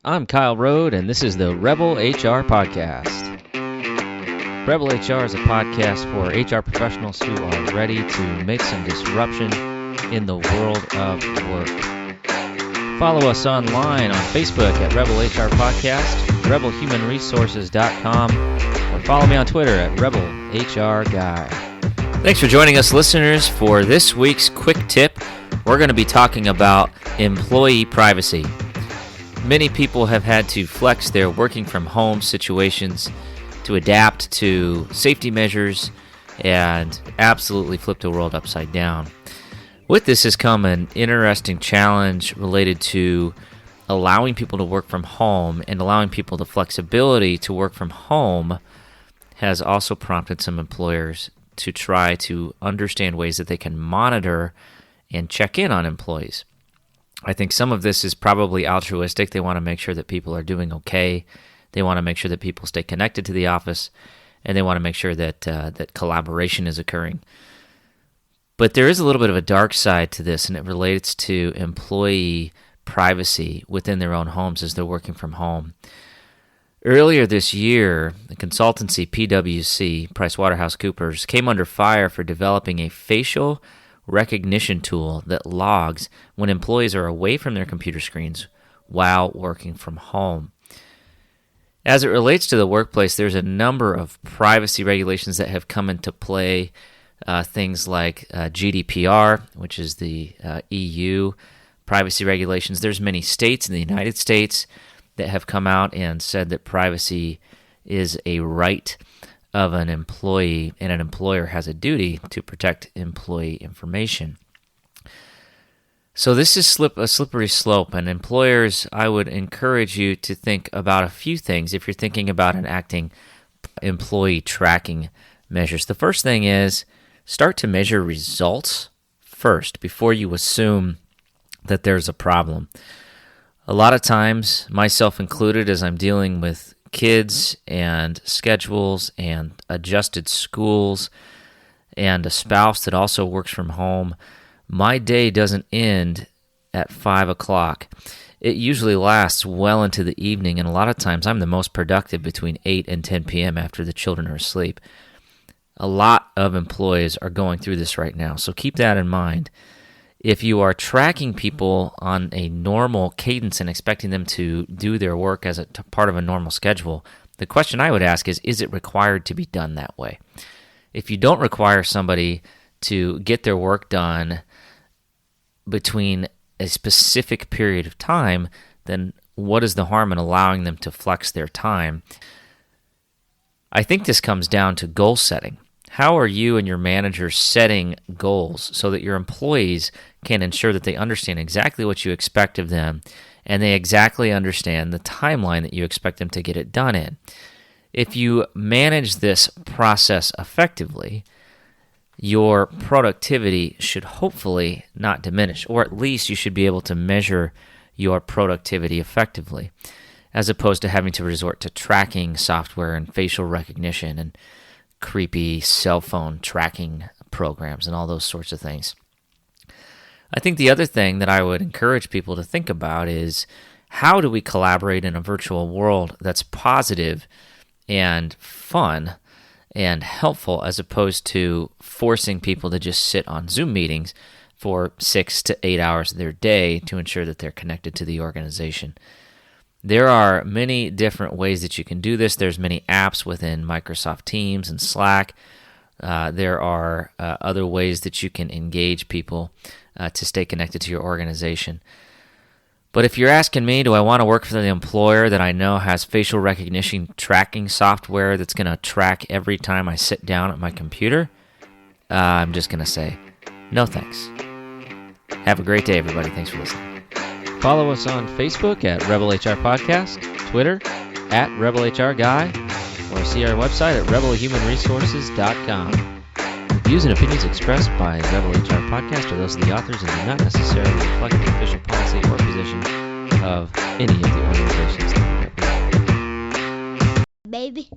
I'm Kyle Rode, and this is the Rebel HR Podcast. Rebel HR is a podcast for HR professionals who are ready to make some disruption in the world of work. Follow us online on Facebook at Rebel HR Podcast, rebelhumanresources.com, or follow me on Twitter at Rebel HR Guy. Thanks for joining us, listeners, for this week's quick tip. We're going to be talking about employee privacy. Many people have had to flex their working from home situations to adapt to safety measures and absolutely flip the world upside down. With this has come an interesting challenge related to allowing people to work from home, and allowing people the flexibility to work from home has also prompted some employers to try to understand ways that they can monitor and check in on employees. I think some of this is probably altruistic. They want to make sure that people are doing okay. They want to make sure that people stay connected to the office, and they want to make sure that that collaboration is occurring. But there is a little bit of a dark side to this, and it relates to employee privacy within their own homes as they're working from home. Earlier this year, the consultancy PwC, PricewaterhouseCoopers, came under fire for developing a facial recognition tool that logs when employees are away from their computer screens while working from home. As it relates to the workplace, there's a number of privacy regulations that have come into play, things like GDPR, which is the EU privacy regulations. There's many states in the United States that have come out and said that privacy is a right of an employee, and an employer has a duty to protect employee information. So this is a slippery slope, and employers, I would encourage you to think about a few things if you're thinking about enacting employee tracking measures. The first thing is start to measure results first before you assume that there's a problem. A lot of times, myself included, as I'm dealing with kids and schedules and adjusted schools and a spouse that also works from home, my day doesn't end at 5 o'clock. It usually lasts well into the evening, and a lot of times I'm the most productive between 8 and 10 p.m. after the children are asleep. A lot of employees are going through this right now, so keep that in mind. If you are tracking people on a normal cadence and expecting them to do their work as a part of a normal schedule, the question I would ask is it required to be done that way? If you don't require somebody to get their work done between a specific period of time, then what is the harm in allowing them to flex their time? I think this comes down to goal setting. How are you and your manager setting goals so that your employees can ensure that they understand exactly what you expect of them, and they exactly understand the timeline that you expect them to get it done in? If you manage this process effectively, your productivity should hopefully not diminish, or at least you should be able to measure your productivity effectively, as opposed to having to resort to tracking software and facial recognition and creepy cell phone tracking programs and all those sorts of things. I think the other thing that I would encourage people to think about is, how do we collaborate in a virtual world that's positive and fun and helpful, as opposed to forcing people to just sit on Zoom meetings for 6 to 8 hours of their day to ensure that they're connected to the organization. There are many different ways that you can do this. There's many apps within Microsoft Teams and Slack. There are other ways that you can engage people to stay connected to your organization. But if you're asking me, do I want to work for the employer that I know has facial recognition tracking software that's going to track every time I sit down at my computer? I'm just going to say, no thanks. Have a great day, everybody. Thanks for listening. Follow us on Facebook at Rebel HR Podcast, Twitter at Rebel HR Guy, or see our website at rebelhumanresources.com. Views and opinions expressed by Rebel HR Podcast are those of the authors and do not necessarily reflect the official policy or position of any of the organizations that we represent. Baby.